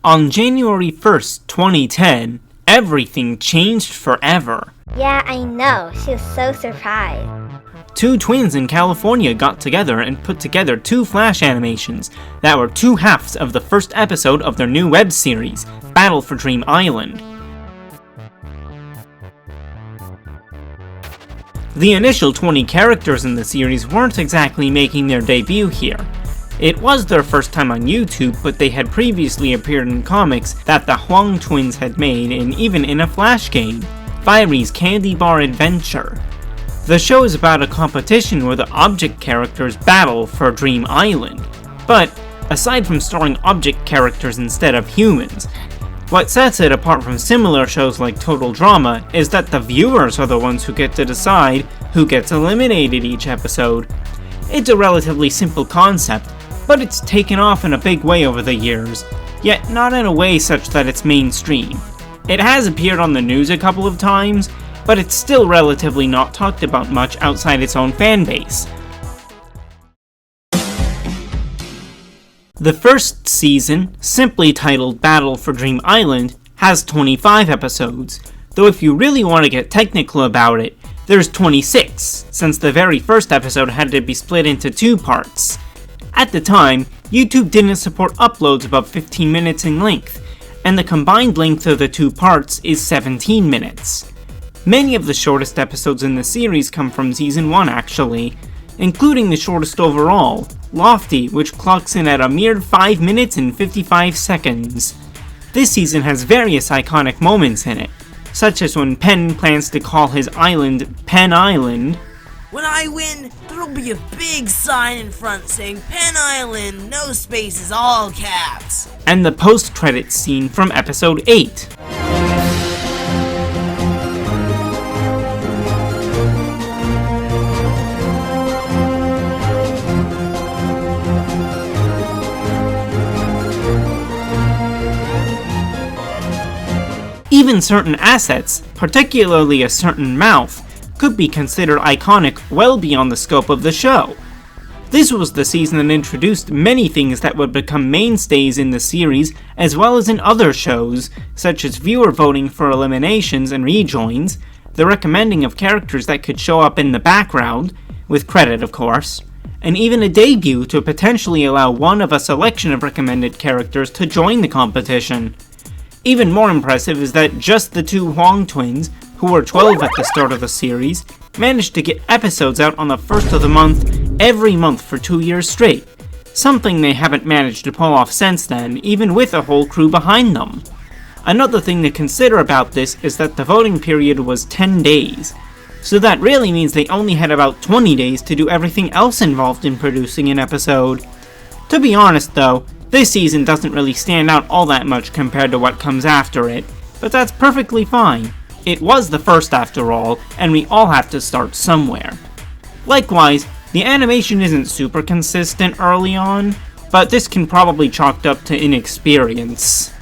On January 1st, 2010, everything changed forever. Yeah, I know. She was so surprised. Two twins in California got together and put together two Flash animations that were two halves of the first episode of their new web series, Battle for Dream Island. The initial 20 characters in the series weren't exactly making their debut here. It was their first time on YouTube, but they had previously appeared in comics that the Huang twins had made and even in a Flash game, Firey's Candy Bar Adventure. The show is about a competition where the object characters battle for Dream Island, but aside from starring object characters instead of humans, what sets it apart from similar shows like Total Drama is that the viewers are the ones who get to decide who gets eliminated each episode. It's a relatively simple concept, but it's taken off in a big way over the years, yet not in a way such that it's mainstream. It has appeared on the news a couple of times, but it's still relatively not talked about much outside its own fanbase. The first season, simply titled Battle for Dream Island, has 25 episodes, though if you really want to get technical about it, there's 26, since the very first episode had to be split into two parts. At the time, YouTube didn't support uploads above 15 minutes in length, and the combined length of the two parts is 17 minutes. Many of the shortest episodes in the series come from Season 1 actually, including the shortest overall, Lofty, which clocks in at a mere 5 minutes and 55 seconds. This season has various iconic moments in it, such as when Penn plans to call his island Penn Island. When I win, there'll be a big sign in front saying Penn Island, no spaces, all caps. And the post-credits scene from episode 8. Even certain assets, particularly a certain mouth, could be considered iconic well beyond the scope of the show. This was the season that introduced many things that would become mainstays in the series as well as in other shows, such as viewer voting for eliminations and rejoins, the recommending of characters that could show up in the background, with credit of course, and even a debut to potentially allow one of a selection of recommended characters to join the competition. Even more impressive is that just the two Huang twins, who were 12 at the start of the series, managed to get episodes out on the first of the month every month for 2 years straight, something they haven't managed to pull off since then, even with a whole crew behind them. Another thing to consider about this is that the voting period was 10 days, so that really means they only had about 20 days to do everything else involved in producing an episode. To be honest though, this season doesn't really stand out all that much compared to what comes after it, but that's perfectly fine. It was the first after all, and we all have to start somewhere. Likewise, the animation isn't super consistent early on, but this can probably chalked up to inexperience.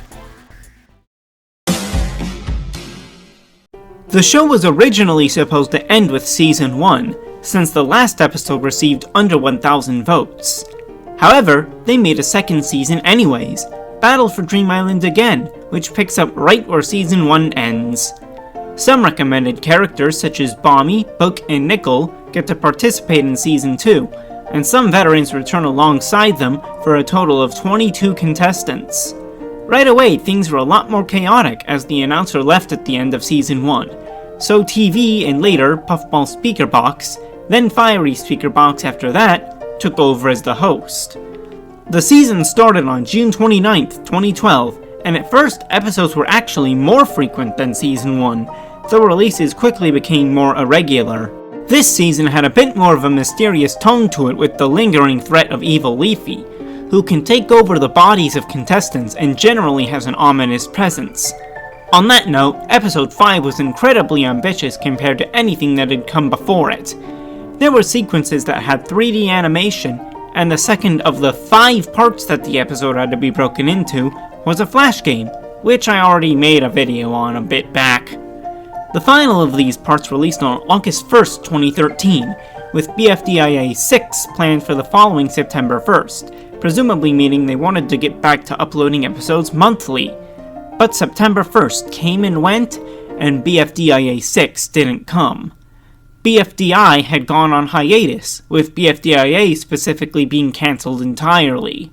The show was originally supposed to end with Season 1, since the last episode received under 1,000 votes. However, they made a second season anyways, Battle for Dream Island again, which picks up right where Season 1 ends. Some recommended characters such as Bommy, Book, and Nickel get to participate in Season 2, and some veterans return alongside them for a total of 22 contestants. Right away, things were a lot more chaotic as the announcer left at the end of Season 1, so TV and later Puffball Speakerbox, then Fiery Speakerbox after that, took over as the host. The season started on June 29th, 2012, and at first episodes were actually more frequent than Season 1, though releases quickly became more irregular. This season had a bit more of a mysterious tone to it with the lingering threat of Evil Leafy, who can take over the bodies of contestants and generally has an ominous presence. On that note, episode 5 was incredibly ambitious compared to anything that had come before it. There were sequences that had 3D animation, and the second of the 5 parts that the episode had to be broken into was a Flash game, which I already made a video on a bit back. The final of these parts released on August 1st, 2013, with BFDIA 6 planned for the following September 1st, presumably meaning they wanted to get back to uploading episodes monthly. But September 1st came and went, and BFDIA 6 didn't come. BFDI had gone on hiatus, with BFDIA specifically being cancelled entirely.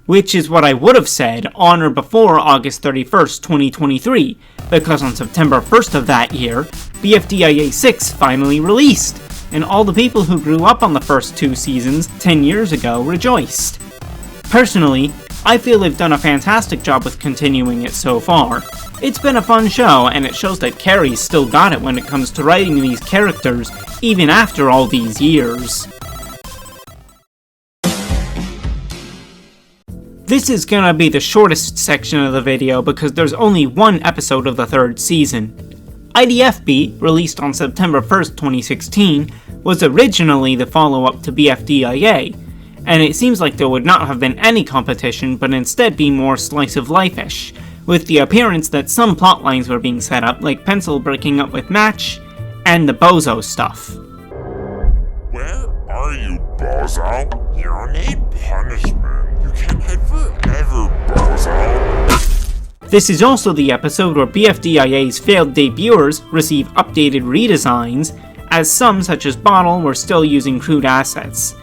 Which is what I would have said on or before August 31st, 2023, because on September 1st of that year, BFDIA 6 finally released, and all the people who grew up on the first 2 seasons 10 years ago rejoiced. Personally, I feel they've done a fantastic job with continuing it so far. It's been a fun show, and it shows that Carrie's still got it when it comes to writing these characters, even after all these years. This is gonna be the shortest section of the video because there's only one episode of the 3rd season. IDFB, released on September 1st, 2016, was originally the follow-up to BFDIA, and it seems like there would not have been any competition but instead be more slice-of-life-ish, with the appearance that some plotlines were being set up, like Pencil breaking up with Match, and the Bozo stuff. Where are you, Bozo? You need punishment. You can't hide forever, Bozo. This is also the episode where BFDIA's failed debuters receive updated redesigns, as some, such as Bottle, were still using crude assets.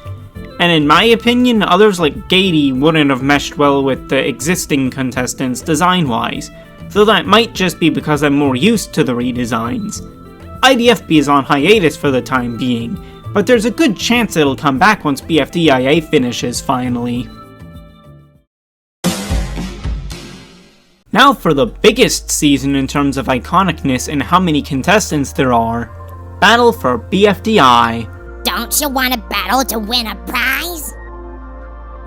And in my opinion, others like Gady wouldn't have meshed well with the existing contestants design-wise, though that might just be because I'm more used to the redesigns. IDFB is on hiatus for the time being, but there's a good chance it'll come back once BFDIA finishes finally. Now for the biggest season in terms of iconicness and how many contestants there are, Battle for BFDI. Don't you want to battle to win a prize?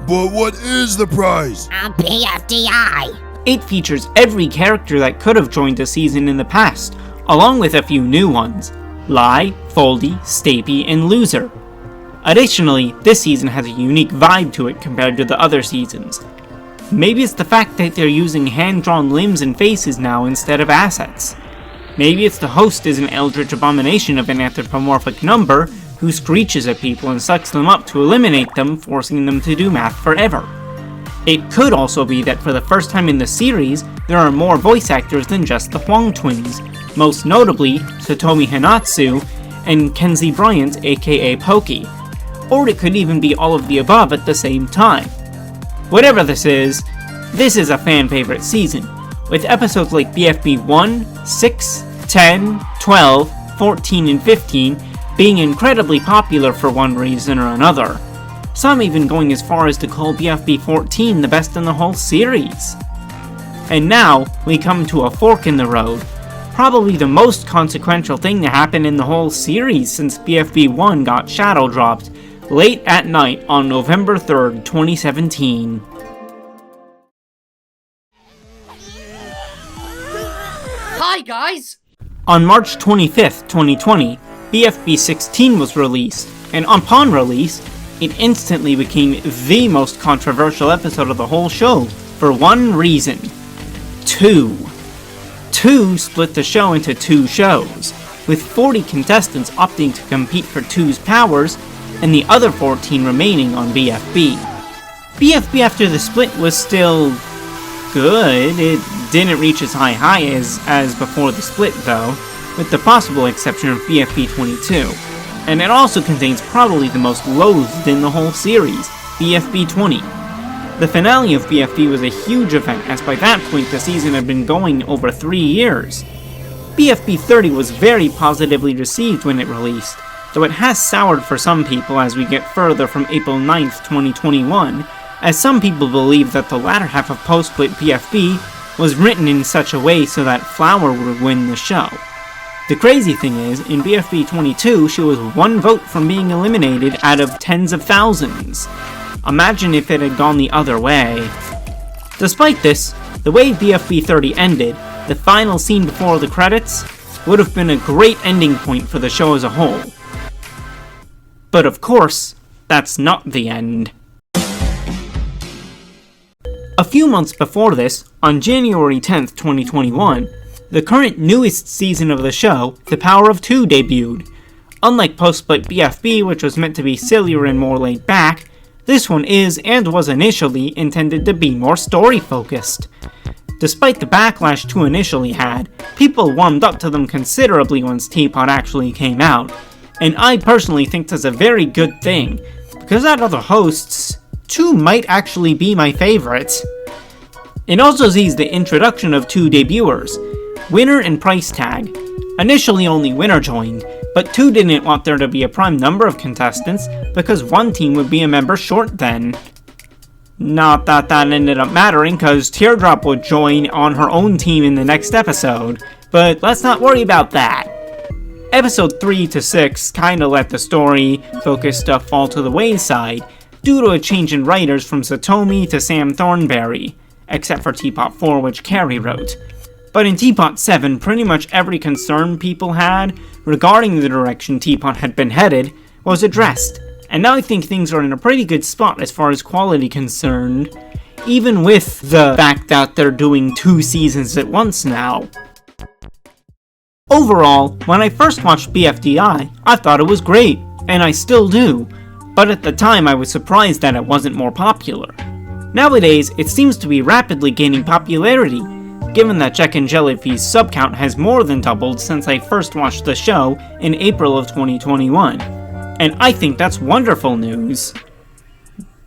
But what is the prize? A BFDI. It features every character that could have joined a season in the past, along with a few new ones: Lie, Foldy, Stapy, and Loser. Additionally, this season has a unique vibe to it compared to the other seasons. Maybe it's the fact that they're using hand-drawn limbs and faces now instead of assets. Maybe it's the host is an eldritch abomination of an anthropomorphic number who screeches at people and sucks them up to eliminate them, forcing them to do math forever. It could also be that for the first time in the series, there are more voice actors than just the Huang twins, most notably Satomi Hanatsu and Kenzie Bryant, aka Pokey. Or it could even be all of the above at the same time. Whatever this is a fan favorite season, with episodes like BFB 1, 6, 10, 12, 14, and 15 being incredibly popular for one reason or another. Some even going as far as to call BFB 14 the best in the whole series. And now, we come to a fork in the road, probably the most consequential thing to happen in the whole series since BFB 1 got shadow dropped late at night on November 3rd, 2017. Hi guys! On March 25th, 2020, BFB 16 was released, and upon release, it instantly became the most controversial episode of the whole show, for one reason. 2 split the show into 2 shows, with 40 contestants opting to compete for 2's powers, and the other 14 remaining on BFB. BFB after the split was still good. It didn't reach as high as before the split though, with the possible exception of BFB 22. And it also contains probably the most loathed in the whole series, BFB 20. The finale of BFB was a huge event, as by that point the season had been going over 3 years. BFB 30 was very positively received when it released, though it has soured for some people as we get further from April 9th, 2021, as some people believe that the latter half of post-split BFB was written in such a way so that Flower would win the show. The crazy thing is, in BFB 22, she was 1 vote from being eliminated out of tens of thousands. Imagine if it had gone the other way. Despite this, the way BFB 30 ended, the final scene before the credits, would have been a great ending point for the show as a whole. But of course, that's not the end. A few months before this, on January 10th, 2021, the current newest season of the show, The Power of Two, debuted. Unlike post-split BFB, which was meant to be sillier and more laid back, This one is and was initially intended to be more story-focused. Despite the backlash 2 initially had, people warmed up to them considerably once Teapot actually came out, and I personally think that's a very good thing, because out of the hosts, 2 might actually be my favorites. It also sees the introduction of 2 debuters, Winner and Price Tag. Initially only Winner joined, but 2 didn't want there to be a prime number of contestants because one team would be a member short then. Not that that ended up mattering, cause Teardrop would join on her own team in the next episode, but let's not worry about that. Episode 3 to 6 kinda let the story focus stuff fall to the wayside, due to a change in writers from Satomi to Sam Thornberry, except for Teapot 4 which Carrie wrote. But in Teapot 7, pretty much every concern people had regarding the direction Teapot had been headed was addressed, and now I think things are in a pretty good spot as far as quality concerned, even with the fact that they're doing 2 seasons at once now. Overall, when I first watched BFDI, I thought it was great, and I still do, but at the time I was surprised that it wasn't more popular. Nowadays, it seems to be rapidly gaining popularity, given that Jack and Jellyfy's sub count has more than doubled since I first watched the show in April of 2021. And I think that's wonderful news.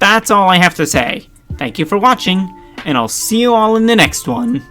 That's all I have to say. Thank you for watching, and I'll see you all in the next one.